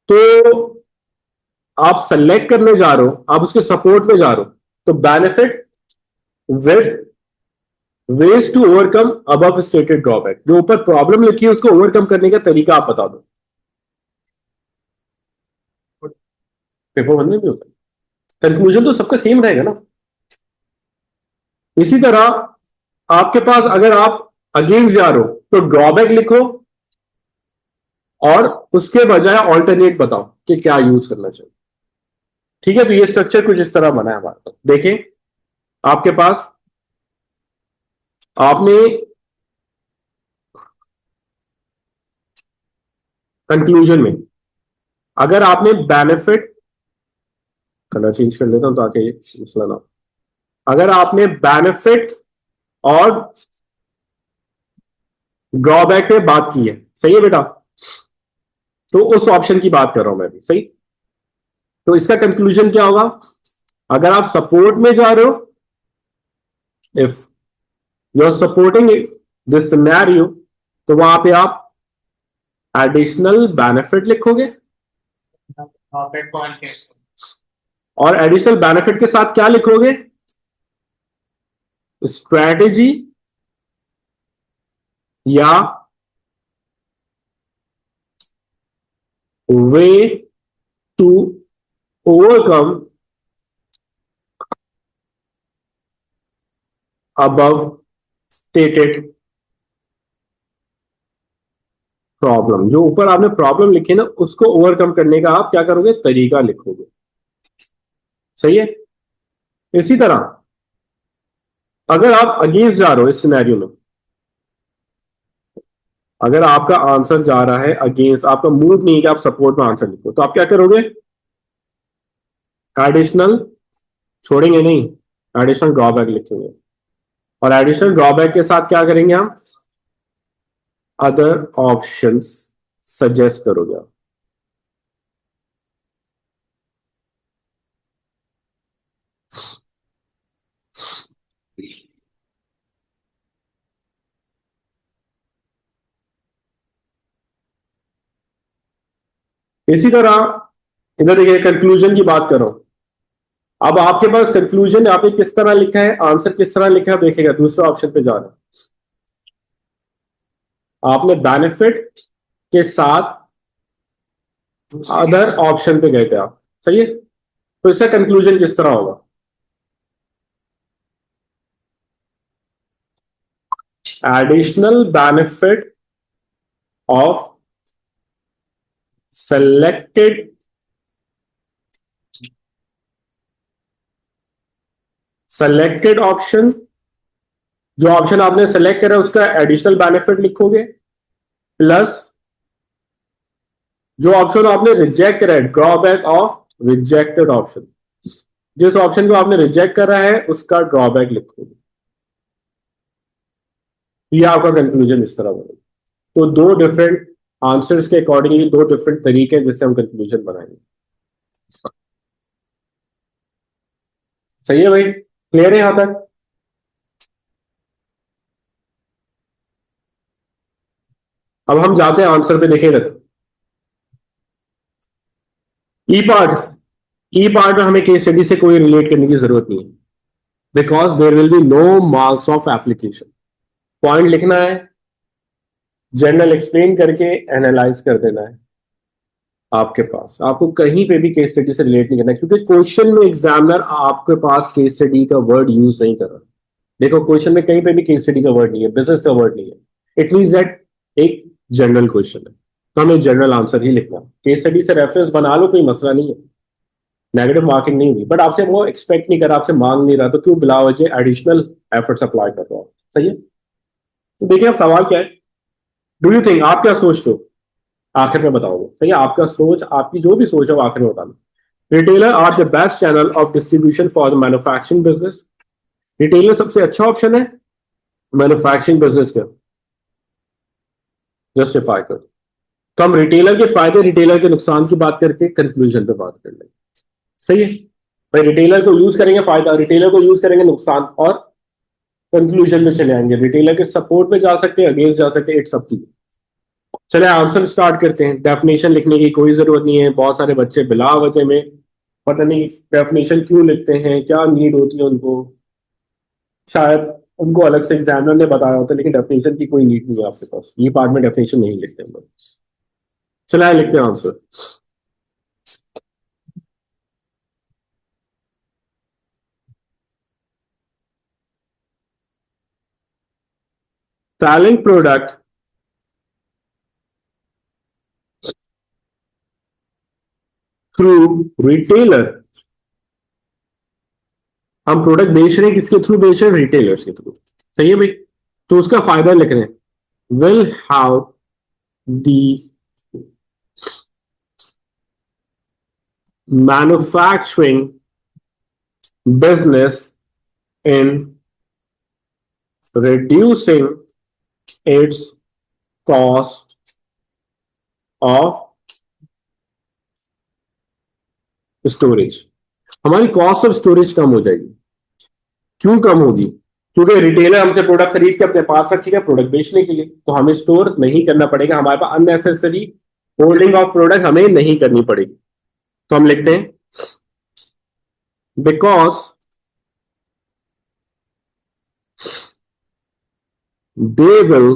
A: तो आप सेलेक्ट करने जा रहे हो, आप उसके सपोर्ट में जा रहे हो, तो benefit with ways to overcome above stated drawback, जो ऊपर प्रॉब्लम लिखी है उसको ओवरकम करने का तरीका आप बता दो। पेपर बनने भी होता है, कंक्लूजन तो सबका सेम रहेगा ना। इसी तरह आपके पास अगर आप अगेंस्ट जा रहे हो तो ड्रॉबैक लिखो, और उसके बजाय ऑल्टरनेट बताओ कि क्या यूज करना चाहिए। ठीक है, तो ये स्ट्रक्चर कुछ इस तरह बना है हमारे पास। देखें आपके पास, आपने कंक्लूजन में अगर आपने बेनिफिट, कलर चेंज कर लेता हूं ताकि मसला ना हो। अगर आपने बेनिफिट और ड्रॉबैक पे बात की है, सही है बेटा, तो उस ऑप्शन की बात कर रहा हूं मैं भी, सही। तो इसका कंक्लूजन क्या होगा, अगर आप सपोर्ट में जा रहे हो, if you are supporting this scenario, तो वहां पे आप एडिशनल बेनिफिट लिखोगे, और एडिशनल बेनिफिट के साथ क्या लिखोगे, स्ट्रेटेजी या way to overcome above stated problem. जो ऊपर आपने प्रॉब्लम लिखी ना, उसको ओवरकम करने का आप क्या करोगे, तरीका लिखोगे, सही है। इसी तरह अगर आप अगेंस्ट जा रहे हो इस सिनेरियो में, अगर आपका आंसर जा रहा है अगेंस्ट, आपका मूड नहीं है कि आप सपोर्ट में आंसर लिखो, तो आप क्या करोगे, एडिशनल छोड़ेंगे नहीं, एडिशनल ड्रॉबैक लिखेंगे, और एडिशनल ड्रॉबैक के साथ क्या करेंगे हम, अदर ऑप्शंस सजेस्ट करोगे आप। इसी तरह इधर देखिए कंक्लूजन की बात करो। अब आपके पास कंक्लूजन आपने किस तरह लिखा है, आंसर किस तरह लिखा है, देखिएगा दूसरे ऑप्शन पे जा रहा है। आपने बेनिफिट के साथ अदर ऑप्शन पे गए थे आप, सही है। तो इसका कंक्लूजन किस तरह होगा? Additional benefit of selected selected option, जो ऑप्शन आपने सेलेक्ट करा उसका एडिशनल बेनिफिट लिखोगे, प्लस जो ऑप्शन आपने रिजेक्ट करा है ड्रॉबैक ऑफ रिजेक्टेड ऑप्शन, जिस ऑप्शन को आपने रिजेक्ट करा है उसका ड्रॉबैक लिखोगे। ये आपका कंक्लूजन इस तरह बनेगा। तो दो डिफरेंट आंसर्स के अकॉर्डिंगली दो डिफरेंट तरीके हैं जिससे हम कंक्लूजन बनाएंगे। सही है भाई, क्लियर है यहां तक? अब हम जाते हैं आंसर पे, देखेंगे ई पार्ट। ई पार्ट में हमें केस स्टडी से कोई रिलेट करने की जरूरत नहीं है, because there will be no marks of application. Point लिखना है, जनरल एक्सप्लेन करके एनालाइज कर देना है। आपके पास आपको कहीं पे भी केस स्टडी से रिलेट नहीं करना है, क्योंकि क्वेश्चन में एग्जामिनर आपके पास केस स्टडी का वर्ड यूज नहीं कर रहा। देखो क्वेश्चन में कहीं पे भी केस स्टडी का वर्ड नहीं है, बिजनेस का वर्ड नहीं है। इट मीन दैट एक जनरल क्वेश्चन है, तो हमें जनरल आंसर ही लिखना है। केस स्टडी से रेफरेंस बना लो, कोई मसला नहीं है, नेगेटिव मार्किंग नहीं हुई, बट आपसे वो एक्सपेक्ट नहीं कर रहा, आपसे मांग नहीं रहा, तो क्यों बिला वजह एडिशनल एफर्ट्स अप्लाई कर रहा हो। सही है। तो देखिए अब सवाल क्या है, डू यू थिंक, आप क्या सोचते हो, आखिर में बताओगे। सही है, आपका सोच, आपकी जो भी सोच है वो आखिर में बताना। Retailer are the best channel of distribution for the manufacturing business. Retailer सबसे अच्छा ऑप्शन है मैन्युफैक्चरिंग बिजनेस का, जस्टिफाई कर। तो हम रिटेलर के फायदे रिटेलर के नुकसान की बात करके कंक्लूजन पे बात कर लेंगे। सही है भाई, रिटेलर को यूज करेंगे फायदा, रिटेलर को यूज करेंगे नुकसान, और कंक्लूजन में चले आएंगे। रिटेलर के सपोर्ट में जा सकते हैं, अगेंस्ट जा सकते हैं, इट्स अप टू यू। चले आंसर स्टार्ट करते हैं। डेफिनेशन लिखने की कोई जरूरत नहीं है, बहुत सारे बच्चे बिला वजह में पता नहीं डेफिनेशन क्यों लिखते हैं, क्या नीड होती है उनको, शायद उनको अलग से एग्जामिनर ने बताया होता है, लेकिन डेफिनेशन की कोई नीड नहीं है आपके पास, ये पार्ट में डेफिनेशन नहीं लिखते हम लोग। चला लिखते हैं answer. selling product through retailer। हम प्रोडक्ट बेच रहे हैं, किसके थ्रू बेच रहे हैं, रिटेलर्स के थ्रू। सही है भाई, तो उसका फायदा लिख रहे हैं, will have the manufacturing business in reducing its cost of storage. हमारी कॉस्ट ऑफ स्टोरेज कम हो जाएगी। क्यों कम होगी? क्योंकि रिटेलर हमसे प्रोडक्ट खरीद के अपने पास रखेगा प्रोडक्ट बेचने के लिए, तो हमें स्टोर नहीं करना पड़ेगा, हमारे पास अननेसेसरी होल्डिंग ऑफ प्रोडक्ट हमें नहीं करनी पड़ेगी। तो हम लिखते हैं because they will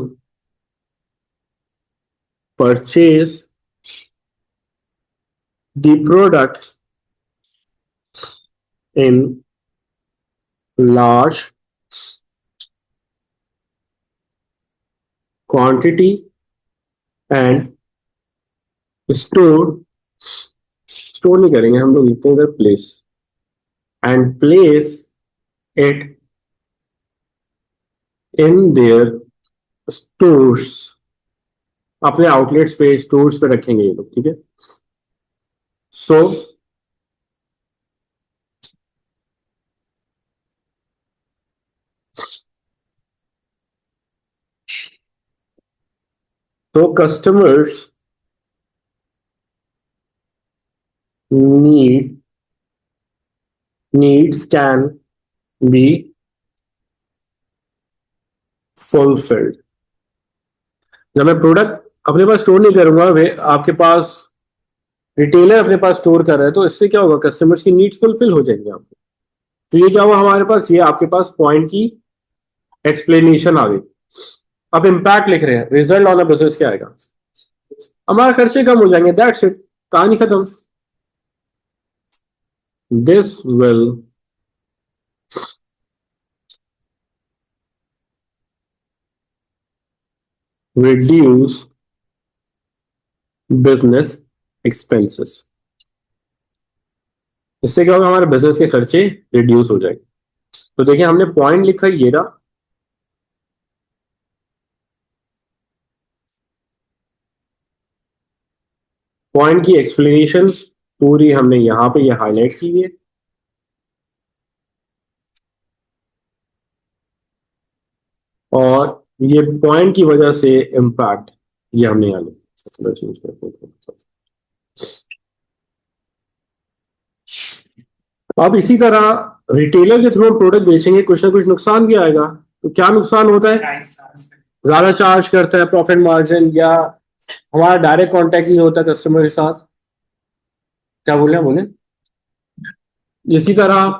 A: purchase the product in large quantity and store, store नहीं करेंगे हम लोग, लिखते हैं इधर place, and place it in their stores. अपने आउटलेट्स पे, स्टोर्स पे रखेंगे ये लोग, ठीक है। सो तो customers need needs can be fulfilled. जब मैं प्रोडक्ट अपने पास स्टोर नहीं करूंगा, वे आपके पास रिटेलर अपने पास स्टोर कर रहा है, तो इससे क्या होगा, कस्टमर्स की नीड्स फुलफिल हो जाएंगे आपको। तो ये क्या हुआ हमारे पास, ये आपके पास पॉइंट की एक्सप्लेनेशन आ गई। अब इम्पैक्ट लिख रहे हैं, रिजल्ट ऑन अ बिजनेस क्या आएगा, हमारे खर्चे कम हो जाएंगे, दैट्स इट, कहानी खत्म। This will reduce business expenses. इससे क्या होगा, हमारे बिजनेस के खर्चे रिड्यूस हो जाएंगे। तो देखिए हमने पॉइंट लिखा, ये रहा, पॉइंट की एक्सप्लेनेशन पूरी हमने यहां पे ये हाईलाइट की है, और ये पॉइंट की वजह से इम्पैक्ट ये हमने यहाँ लिखा। अब इसी तरह रिटेलर के थ्रू हम प्रोडक्ट बेचेंगे, कुछ ना कुछ नुकसान भी आएगा। तो क्या नुकसान होता है, ज्यादा चार्ज करता है प्रॉफिट मार्जिन, या हमारा डायरेक्ट कांटेक्ट नहीं होता कस्टमर के साथ। क्या बोले बोले, इसी तरह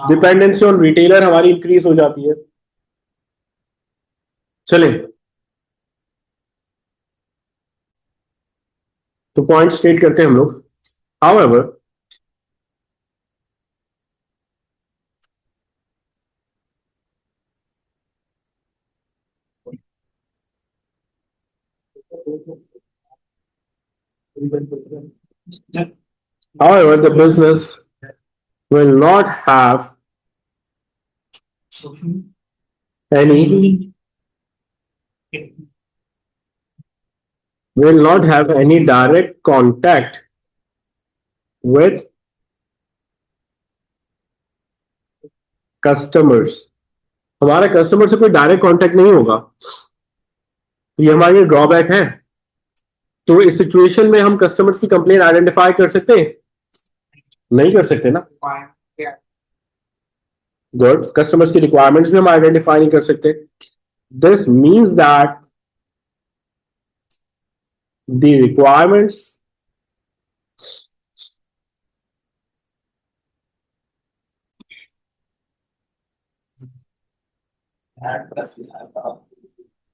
A: डिपेंडेंसी ऑन रिटेलर हमारी इंक्रीज हो जाती है। चले, तो पॉइंट स्टेट करते हैं हम लोग। However, the business will not have any direct contact with customers। हमारे कस्टमर से कोई डायरेक्ट कांटेक्ट नहीं होगा, तो ये हमारी ड्रॉबैक है। तो इस सिचुएशन में हम कस्टमर्स की कंप्लेन आइडेंटिफाई कर सकते हैं, नहीं कर सकते ना। गुड, कस्टमर्स की रिक्वायरमेंट्स भी हम आइडेंटिफाई नहीं कर सकते। This means that the requirements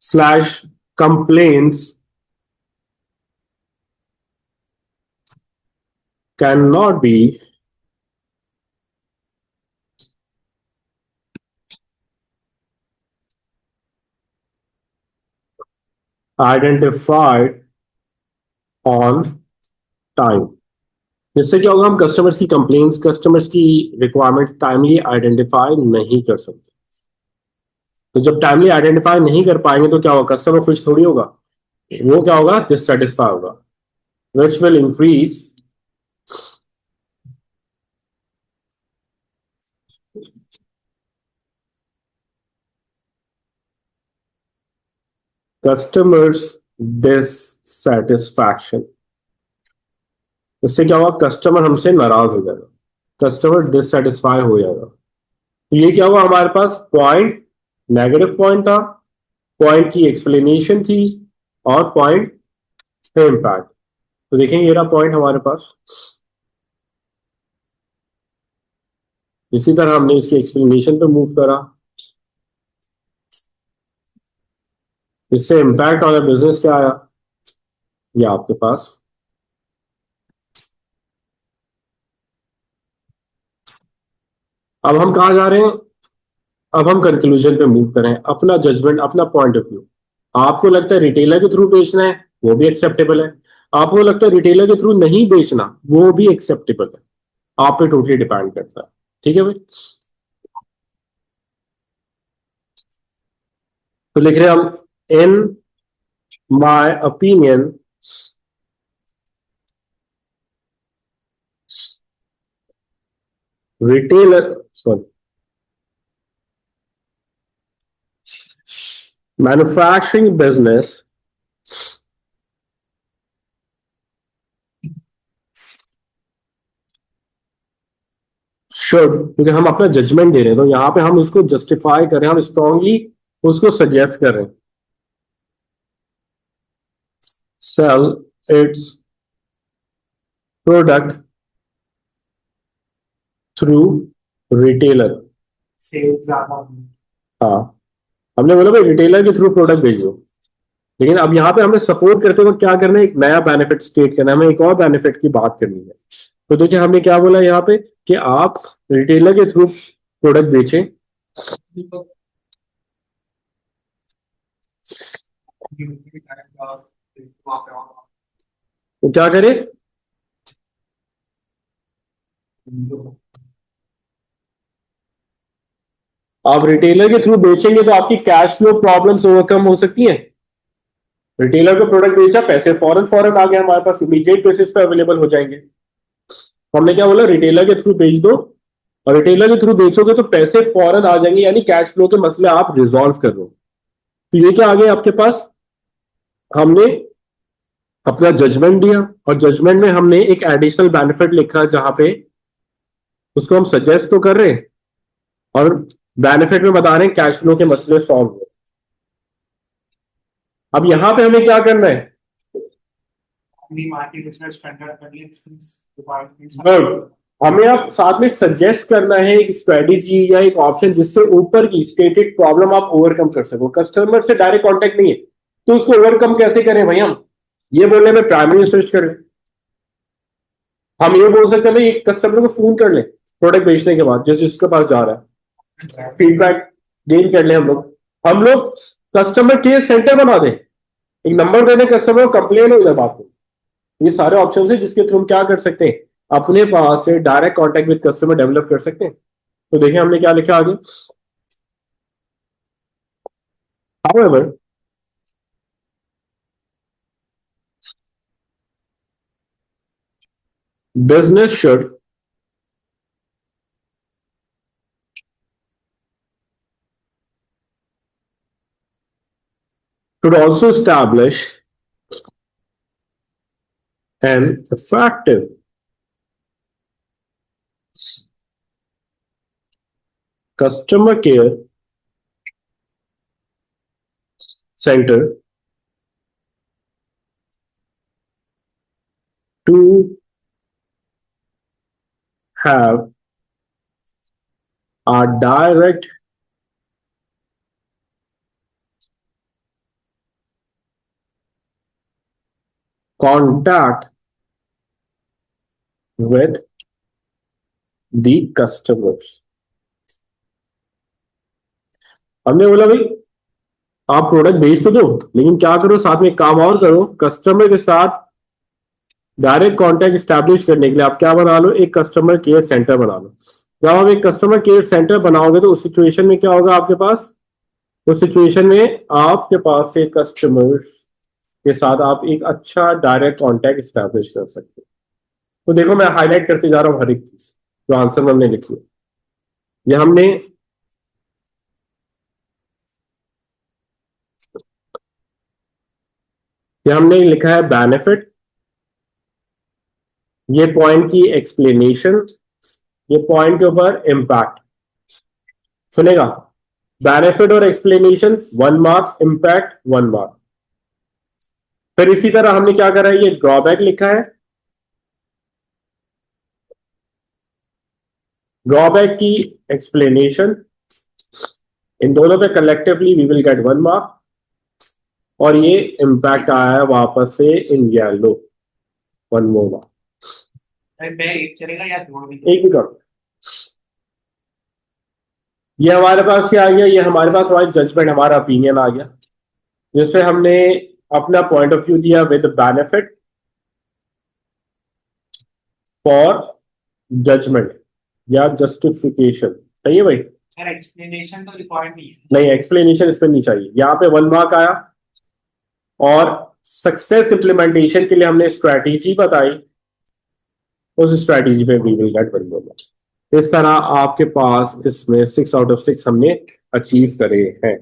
A: slash complaints cannot be identified on time। जिससे क्या होगा, हम कस्टमर्स की कंप्लेंट्स, कस्टमर्स की रिक्वायरमेंट टाइमली आइडेंटिफाई नहीं कर सकते। तो जब टाइमली आइडेंटिफाई नहीं कर पाएंगे तो क्या होगा, कस्टमर खुश थोड़ी होगा, वो क्या होगा, डिससेटिस्फाई होगा, which will increase customers dissatisfaction. इससे क्या होगा, कस्टमर हमसे नाराज हो जाएगा, कस्टमर डिससेटिस्फाई हो जाएगा। तो ये क्या हुआ, हमारे पास पॉइंट नेगेटिव पॉइंट था, पॉइंट की एक्सप्लेनेशन थी, और पॉइंट इम्पैक्ट। तो देखेंगे ये रहा पॉइंट हमारे पास। इसी तरह हमने इसकी एक्सप्लेनेशन पे मूव करा, इससे इम्पैक्ट ऑन बिजनेस क्या आया, ये आपके पास। अब हम कहा जा रहे हैं, अब हम कंक्लूजन पे मूव करें, अपना जजमेंट, अपना पॉइंट ऑफ व्यू। आपको लगता है रिटेलर के थ्रू बेचना है, वो भी एक्सेप्टेबल है। आपको लगता है रिटेलर के थ्रू नहीं बेचना, वो भी एक्सेप्टेबल है। आप पे टोटली डिपेंड करता है। ठीक है भाई, तो लिख रहे हैं हम, in my opinion retailer, sorry, manufacturing business should, क्योंकि हम अपना जजमेंट दे रहे हैं तो यहाँ पे हम उसको जस्टिफाई कर रहे हैं, हम स्ट्रांगली उसको सजेस्ट कर रहे हैं, sell its product through retailer.
B: Sales ज्यादा
A: हाँ, हमने बोला भाई रिटेलर के थ्रू प्रोडक्ट भेजो, लेकिन अब यहाँ पे हमें सपोर्ट करते हुए क्या करना है, एक नया बेनिफिट स्टेट करना है, हमें एक और बेनिफिट की बात करनी है। तो देखिए हमने क्या बोला यहाँ पे कि आप रिटेलर के थ्रू प्रोडक्ट बेचें, तो क्या करें, आप रिटेलर के थ्रू बेचेंगे तो आपकी कैश फ्लो प्रॉब्लम्स ओवरकम हो सकती हैं। रिटेलर को प्रोडक्ट बेचा, पैसे फौरन फौरन आ गए हमारे पास, इमीडिएट बेसिस पे अवेलेबल हो जाएंगे। तो हमने क्या बोला, रिटेलर के थ्रू बेच दो, और रिटेलर के थ्रू बेचोगे तो पैसे फौरन आ जाएंगे, यानी कैश फ्लो के मसले आप रिजॉल्व कर लो। तो ये क्या आ गया आपके पास, हमने अपना जजमेंट दिया, और जजमेंट में हमने एक एडिशनल बेनिफिट लिखा जहां पे उसको हम सजेस्ट तो कर रहे हैं और बेनिफिट में बता रहे हैं कैश फ्लो के मसले सॉल्व हो। अब यहां पे हमें क्या करना है, गुड, हमें आप साथ में सजेस्ट करना है एक स्ट्रेटेजी या एक ऑप्शन जिससे ऊपर की स्टेटेड प्रॉब्लम आप ओवरकम कर सको। कस्टमर से डायरेक्ट कांटेक्ट नहीं है तो उसको ओवरकम कैसे करें भाई, हम ये बोलने में प्राइमरी रिसर्च करें, हम ये बोल सकते हैं भाई कस्टमर को फोन कर ले प्रोडक्ट बेचने के बाद, जिसके पास जा रहा है, फीडबैक गेन कर ले हम लोग कस्टमर केयर सेंटर बना दें, एक नंबर दे दें कस्टमर को, कंप्लेन हो जाए बात को। ये सारे ऑप्शन है जिसके थ्रू हम क्या कर सकते हैं, अपने पास से direct contact with customer develop कर सकते हैं। तो देखिए हमने क्या लिखा आगे, however business should also establish an effective customer care center to have a direct contact with the customers। हमने बोला भाई आप प्रोडक्ट भेज तो दो, लेकिन क्या करो साथ में एक काम और करो, कस्टमर के साथ डायरेक्ट कांटेक्ट स्टैब्लिश करने के लिए आप क्या बना लो, एक कस्टमर केयर सेंटर बना लो। जब आप एक कस्टमर केयर सेंटर बनाओगे तो उस सिचुएशन में क्या होगा आपके पास, उस सिचुएशन में आपके पास से कस्टमर्स के साथ आप एक अच्छा डायरेक्ट कांटेक्ट स्टैब्लिश कर सकते हो। तो देखो मैं हाईलाइट करते जा रहा हूं हर एक चीज जो आंसर में हमने लिखी है। ये हमने लिखा है बेनिफिट, ये पॉइंट की एक्सप्लेनेशन, ये पॉइंट के ऊपर इम्पैक्ट। सुनेगा, बेनिफिट और एक्सप्लेनेशन 1 मार्क, इम्पैक्ट 1 मार्क। फिर इसी तरह हमने क्या करा है, ये ड्रॉबैक लिखा है, ड्रॉबैक की एक्सप्लेनेशन, इन दोनों पे collectively we will get 1 mark, और ये इम्पैक्ट आया है वापस से इन येलो 1 मोर मार्क।
B: चलेगा या
A: एक भी करो, ये हमारे पास क्या आ गया, ये हमारे पास हमारी जजमेंट, हमारा ओपिनियन आ गया जिसपे हमने अपना पॉइंट ऑफ व्यू दिया विद बेनिफिट फॉर जजमेंट या जस्टिफिकेशन। सही है भाई,
B: सर एक्सप्लेनेशन तो रिक्वायर्ड नहीं है।
A: नहीं, एक्सप्लेनेशन इसमें नहीं चाहिए। यहाँ पे 1 मार्क आया, और सक्सेस इंप्लीमेंटेशन के लिए हमने स्ट्रैटेजी बताई, उस स्ट्रैटेजी पे वी विल गेट 1 मार्क। इस तरह आपके पास इसमें 6 आउट ऑफ 6 हमने अचीव करे हैं।